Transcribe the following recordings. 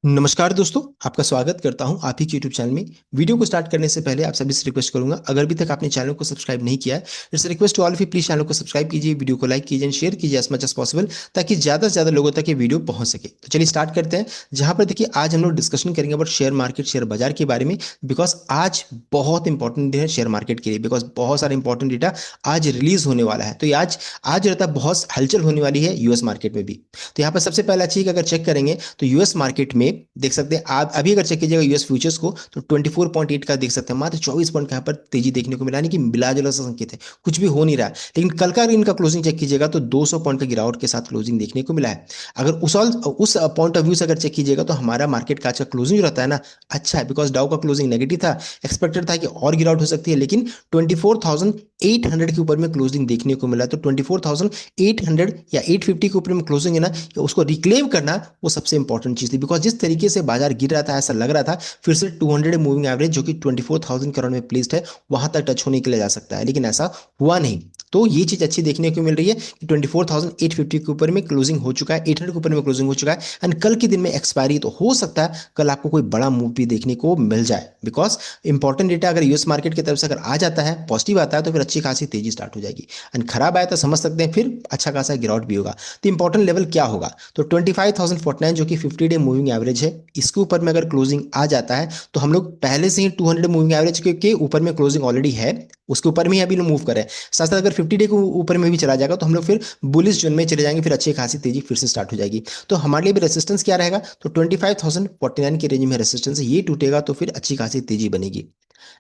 नमस्कार दोस्तों, आपका स्वागत करता हूं आप ही के यूट्यूब चैनल में। वीडियो को स्टार्ट करने से पहले आप सभी से रिक्वेस्ट करूंगा, अगर अभी तक आपने चैनल को सब्सक्राइब नहीं किया है, it's request to all of you, please channel को सब्सक्राइब कीजिए, वीडियो को लाइक कीजिए, शेयर कीजिए एज मच एज पॉसिबल, ताकि ज्यादा से ज्यादा लोगों तक ये वीडियो पहुंच सके। तो चलिए स्टार्ट करते हैं। जहां पर देखिए आज हम लोग डिस्कशन करेंगे अबाउट शेयर मार्केट, शेयर बाजार के बारे में। बिकॉज आज बहुत इंपॉर्टेंट दिन है शेयर मार्केट के लिए, बिकॉज बहुत सारा इंपॉर्टेंट डेटा आज रिलीज होने वाला है। तो ये आज आज रहता है बहुत हलचल होने वाली है यूएस मार्केट में भी। तो यहाँ पर सबसे पहला चीज अगर चेक करेंगे तो यूएस मार्केट में देख सकते हैं आप अभी अगर चेक कीजिएगा यूएस फ्यूचर्स को, तो 24.8 का देख सकते हैं, मात्र 24 पॉइंट का यहाँ पर तेजी देखने को मिला, यानी कि मिला जुला सा संकेत है, कुछ भी हो नहीं रहा है। लेकिन कल का इनका क्लोजिंग चेक कीजिएगा तो 200 पॉइंट का गिरावट के साथ क्लोजिंग देखने को मिला है। अगर उस पॉइंट ऑफ व्यू से अगर चेक कीजिएगा तो हमारा मार्केट का आज का क्लोजिंग जो रहता है ना, अच्छा है। बिकॉज डाउ का क्लोजिंग नेगेटिव था, एक्सपेक्टेड था कि और गिरावट हो सकती है, लेकिन 24,800 के ऊपर में क्लोजिंग देखने को मिला। तो 24,800 या 850 के ऊपर में क्लोजिंग है ना, उसको रिक्लेम करना वो सबसे इंपॉर्टेंट चीज थी। बिकॉज जिस तरीके से बाजार गिर रहा था, ऐसा लग रहा था फिर से 200 मूविंग एवरेज जो कि 24,000 करोड़ में प्लेस्ड है, वहां तक टच होने के लिए जा सकता है, लेकिन ऐसा हुआ नहीं। तो ये चीज अच्छी देखने को मिल रही है कि 24,850 के ऊपर में क्लोजिंग हो चुका है, 800 के ऊपर में क्लोजिंग हो चुका है। एंड कल के दिन में एक्सपायरी, तो हो सकता है कल आपको कोई बड़ा मूव भी देखने को मिल जाए। बिकॉज इंपॉर्टेंट डेटा अगर यूएस मार्केट की तरफ से अगर आ जाता है, पॉजिटिव आता है, तो फिर अच्छी खासी तेजी स्टार्ट हो जाएगी। एंड खराब आया तो समझ सकते हैं फिर अच्छा खासा गिरावट भी होगा। तो इंपॉर्टेंट लेवल क्या होगा, तो 25,049 जो कि 50 डे मूविंग एवरेज है, इसके ऊपर में अगर क्लोजिंग आ जाता है तो हम लोग पहले से ही 200 मूविंग एवरेज के ऊपर में क्लोजिंग ऑलरेडी है, उसके ऊपर में ही अभी लोग मूव कर रहे हैं। साथ साथ अगर 50 डे के ऊपर में भी चला जाएगा तो हम लोग फिर बुलिश जोन में चले जाएंगे, फिर अच्छी खासी तेजी फिर से स्टार्ट हो जाएगी। तो हमारे लिए भी रेसिस्टेंस क्या रहेगा, तो 25,049 के रेंज में रेसिस्टेंस है, ये टूटेगा तो फिर अच्छी खासी तेजी बनेगी।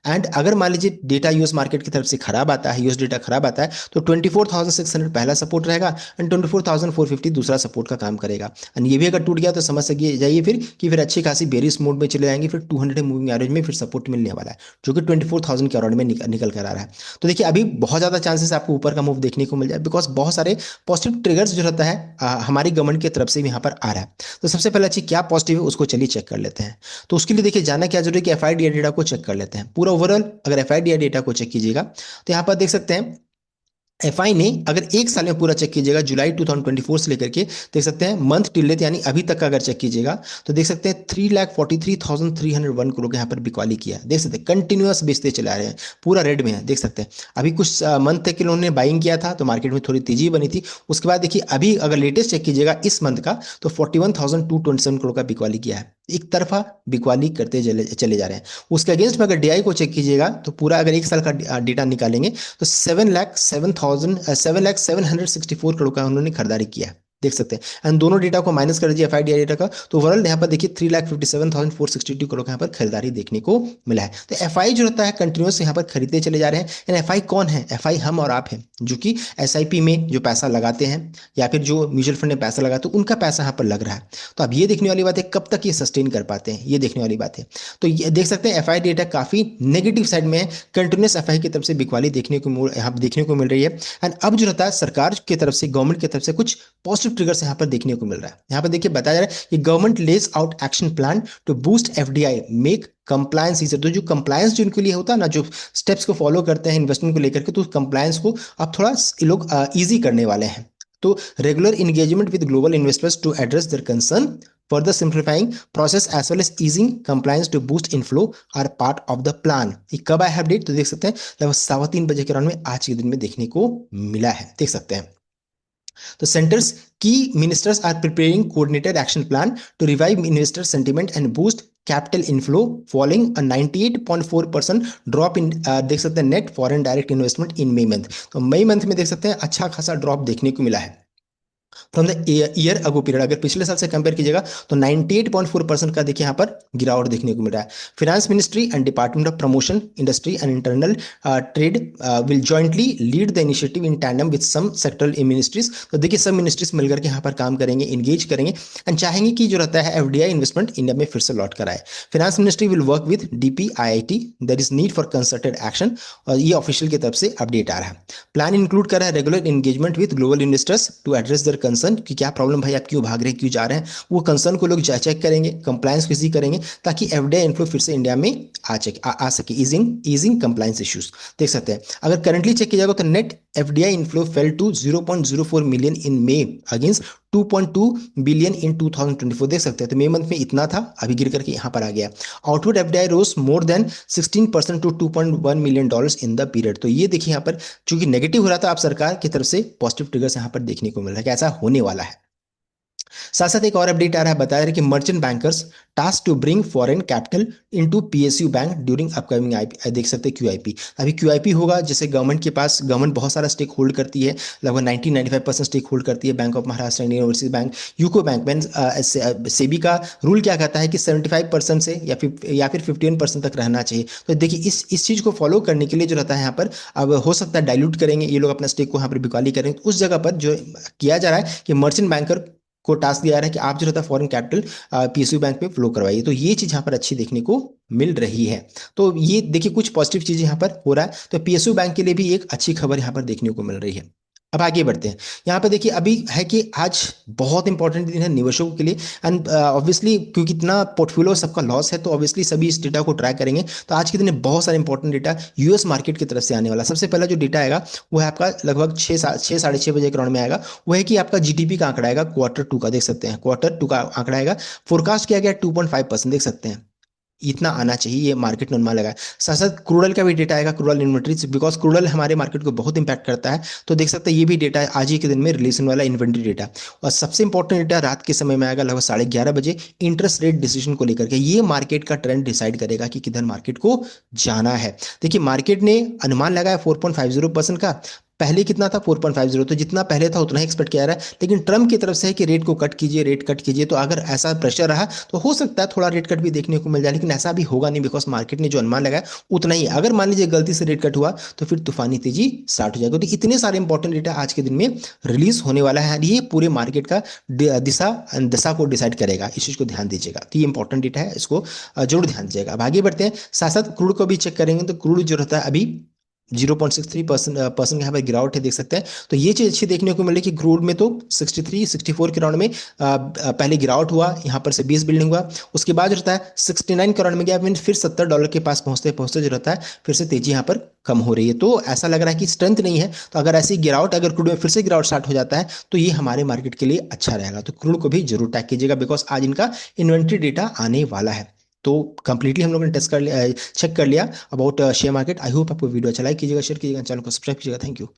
एंड अगर मान लीजिए डेटा यूएस मार्केट की तरफ से खराब आता है, यूएस डेटा खराब आता है, तो 24,600 पहला सपोर्ट रहेगा एंड 24,450 दूसरा सपोर्ट का काम करेगा। एंड ये भी अगर टूट गया तो समझ सकिए जाइए फिर कि फिर अच्छी खासी बेरिश मोड में चले जाएंगे, फिर 200 मूविंग एवरेज में फिर सपोर्ट मिलने वाला है, जो कि 24,000 के अराउंड में निकल कर आ रहा है। तो देखिए अभी बहुत ज्यादा चांसेस आपको ऊपर का मूव देखने को मिल जाए, बिकॉज बहुत सारे पॉजिटिव ट्रिगर्स जो रहता है हमारी गवर्नमेंट की तरफ से भी यहाँ पर आ रहा है। तो सबसे पहला चीज क्या पॉजिटिव है उसको चलिए चेक कर लेते हैं। तो उसके लिए देखिए जाना क्या जरूरी है कि एफआईडीआई डेटा को चेक कर लेते हैं पूरा ओवरऑल। अगर एफआईडीआई डेटा को चेक कीजिएगा तो यहाँ पर देख सकते हैं एफआई ने अगर एक साल में पूरा चेक कीजिएगा जुलाई 2024 से लेकर के देख सकते हैं मंथ टिल्डेट यानी अभी तक का अगर चेक कीजिएगा तो देख सकते हैं 3,43,301 करोड़ का यहाँ पर बिकवाली किया है। देख सकते हैं कंटिन्यूअस बेचते चला रहे हैं, पूरा रेड में है। देख सकते हैं अभी कुछ मंथ तक के लोगों ने बाइंग किया था तो मार्केट में थोड़ी तेजी बनी थी। उसके बाद देखिए अभी अगर लेटेस्ट चेक कीजिएगा इस मंथ का तो 41,227 करोड़ का बिकवाली किया है। एक तरफा बिकवाली करते चले चले जा रहे हैं। उसके अगेंस्ट में अगर डीआई को चेक कीजिएगा तो पूरा अगर एक साल का डेटा निकालेंगे तो 7,07,764 करोड़ का उन्होंने खरीदारी किया है। देख सकते हैं एंड दोनों डेटा को माइनस कर दीजिए एफआईडीआई डेटा का तो ओवरऑल यहाँ पर देखिए 3,57,462 करोड़ का यहाँ पर खरीदारी देखने को मिला है। तो एफआई जो रहता है कंटिन्यूस यहाँ पर खरीदते चले जा रहे हैं। एंड एफआई कौन है, एफआई हम और आप हैं, जो कि एसआईपी में जो पैसा लगाते हैं या फिर जो म्यूचुअल फंड में पैसा लगाते हैं उनका पैसा यहाँ पर लग रहा है। तो अब ये देखने वाली बात है कब तक ये सस्टेन कर पाते हैं, ये देखने वाली बात है। तो ये देख सकते हैं एफआई डेटा काफी नेगेटिव साइड में है, कंटिन्यूस एफआई की तरफ से बिकवाली यहाँ देखने को मिल रही है। एंड अब जो रहता है सरकार की तरफ से, गवर्नमेंट की तरफ से कुछ पॉजिटिव ट्रिगर्स यहाँ पर देखने को मिल रहा है। यहाँ पर देखिए बताया जा रहा है कि government lays out action plan to boost FDI make compliance easier. तो जो कंप्लायंस जो इनके लिए होता है ना, जो स्टेप्स को फॉलो करते हैं इन्वेस्टमेंट को लेकर के, तो कंप्लायंस को अब थोड़ा ये लोग ईजी करने वाले हैं। तो regular engagement with global investors to address their concern, further simplifying process as well as easing compliance to boost inflow are part of the plan। ये कब आया अपडेट, तो देख सकते हैं लगभग 3:15 के अराउंड में आज के दिन में देखने को मिला है। देख सकते हैं तो सेंटर्स की ministers are preparing coordinated action plan to revive investor sentiment and boost capital inflow following a 98.4% drop in, देख सकते हैं net foreign direct investment in May month. तो मई मंथ में देख सकते हैं अच्छा खासा ड्रॉप देखने को मिला है from the year ago period. अगर पिछले साल से कंपेयर कीजिएगा तो 98.4% का देखिए यहाँ पर गिरावट देखने को मिल रहा है। Finance ministry and department of promotion industry and internal trade will jointly lead the initiative in tandem with some sectoral ministries. तो देखिए सब मिनिस्ट्रीज मिलकर के यहाँ पर काम करेंगे, इंगेज करेंगे एंड चाहेंगे कि जो रहता है एफडीआई इन्वेस्टमेंट इंडिया में फिर से लौट कर आए। Finance ministry will work with DPIIT, there is need for concerted action. और ये ऑफिशियल की तरफ से अपडेट आ रहा है। प्लान इंक्लूड कर रहा है regular engagement with global investors to address their concern, कि क्या प्रॉब्लम भाई, आप क्यों भाग रहे हैं, क्यों जा रहे हैं, वो कंसर्न को लोग चेक करेंगे, कंप्लायंस को इजी करेंगे, ताकि एफडीआई इन्फ्लो फिर से इंडिया में आ सके। Easing compliance issues. देख सकते हैं अगर करंटली चेक किया जाएगा तो net FDI inflow fell to 0.04 million in May against 2.2 billion in 2024, देख सकते हैं। तो मई मंथ में इतना था, अभी गिर करके यहाँ पर आ गया। Outward FDI rose more than 16% to $2.1 million in the period. तो ये देखिए यहाँ पर चूंकि नेगेटिव हो रहा था, आप सरकार की तरफ से पॉजिटिव ट्रिगर्स यहाँ पर देखने को मिल रहा है कि ऐसा होने वाला है। साथ साथ एक और अपडेट आ रहा है, बता रहे हैं कि merchant bankers task to bring foreign capital into PSU bank during upcoming IP, देख सकते हैं क्यूआईपी। अभी क्यूआईपी होगा, जैसे गवर्नमेंट के पास, गवर्नमेंट बहुत सारा स्टेक होल्ड करती है, लगभग 90-95% स्टेक होल्ड करती है bank of Maharashtra, Indian overseas bank, UCO bank में। सेबी का रूल क्या कहता है कि 75% से या फिर 15% तक रहना चाहिए। तो देखिए इस चीज को फॉलो करने के लिए जो रहता है यहाँ पर, अब हो सकता है डाइल्यूट करेंगे ये लोग, अपना स्टेक को यहाँ पर बिकवाली करेंगे। तो उस जगह पर जो किया जा रहा है कि मर्चेंट बैंकर को टास्क दिया जा रहा है कि आप जो रहता है फॉरेन कैपिटल पीएसयू बैंक में फ्लो करवाइए। तो ये चीज यहाँ पर अच्छी देखने को मिल रही है। तो ये देखिए कुछ पॉजिटिव चीजें यहाँ पर हो रहा है, तो पीएसयू बैंक के लिए भी एक अच्छी खबर यहाँ पर देखने को मिल रही है। अब आगे बढ़ते हैं। यहाँ पर देखिए अभी है कि आज बहुत इंपॉर्टेंट दिन है निवेशकों के लिए, एंड ऑब्वियसली क्योंकि इतना पोर्टफोलियो सबका लॉस है, तो ऑब्वियसली सभी इस डेटा को ट्रैक करेंगे। तो आज के दिन में बहुत सारे इंपॉर्टेंट डेटा यूएस मार्केट की तरफ से आने वाला। सबसे पहला जो डेटा आएगा वो है आपका लगभग 6 साढ़े 6 बजे के राउंड में आएगा। वो है कि आपका जीडीपी का आंकड़ा आएगा क्वार्टर 2 का, देख सकते हैं क्वार्टर 2 का आंकड़ा आएगा। फोरकास्ट किया गया 2.5%, देख सकते हैं इतना आना चाहिए, ये मार्केट ने अनुमान लगाया। साथ साथ क्रूडल का भी डेटा आएगा, क्रूडल इन्वेंट्री, बिकॉज क्रूडल हमारे मार्केट को बहुत इंपैक्ट करता है। तो देख सकते हैं ये भी डेटा आज ही के दिन में रिलीज होने वाला इन्वेंट्री डेटा। और सबसे इंपॉर्टेंट डेटा रात के समय में आएगा लगभग 11:30 बजे, इंटरेस्ट रेट डिसीजन को लेकर के। ये मार्केट का ट्रेंड डिसाइड करेगा कि किधर मार्केट को जाना है। देखिए मार्केट ने अनुमान लगाया 4.50% का, पहले कितना था 4.50, तो जितना पहले था उतना ही एक्सपेक्ट किया जा रहा है। लेकिन ट्रम्प की तरफ से है कि रेट को कट कीजिए, रेट कट कीजिए। तो अगर ऐसा प्रेशर रहा तो हो सकता है थोड़ा रेट कट भी देखने को मिल जाए, लेकिन ऐसा भी होगा नहीं, बिकॉज मार्केट ने जो अनुमान लगाया उतना ही है। अगर मान लीजिए गलती से रेट कट हुआ तो फिर तूफानी तेजी स्टार्ट हो जाएगी। तो इतने सारे इंपॉर्टेंट डेटा आज के दिन में रिलीज होने वाला है, ये पूरे मार्केट का दिशा दशा को डिसाइड करेगा। इस चीज को ध्यान दीजिएगा, तो ये इंपॉर्टेंट डेटा है, इसको जरूर ध्यान दीजिएगा। अब आगे बढ़ते हैं। साथ साथ क्रूड को भी चेक करेंगे, तो क्रूड जो रहता है अभी 0.63% यहाँ पर गिरावट है, देख सकते हैं। तो ये चीज अच्छी देखने को मिली कि क्रूड में तो 63-64 के राउंड में पहले गिरावट हुआ, यहाँ पर से 20 बिल्डिंग हुआ। उसके बाद जो रहता है 69 के राउंड में गया, फिर $70 के पास पहुंचते पहुंचते जो रहता है फिर से तेजी यहाँ पर कम हो रही है। तो ऐसा लग रहा है कि स्ट्रेंथ नहीं है। तो अगर ऐसी गिरावट, अगर क्रूड में फिर से गिरावट स्टार्ट हो जाता है तो ये हमारे मार्केट के लिए अच्छा रहेगा। तो क्रूड को भी जरूर टैग कीजिएगा, बिकॉज आज इनका इन्वेंट्री डेटा आने वाला है। तो कंप्लीटली हम लोगों ने टेस्ट कर लिया, चेक कर लिया about share market. I hope आपको वीडियो अच्छा लाइक कीजिएगा, शेयर कीजिएगा, चैनल को सब्सक्राइब कीजिएगा। Thank you.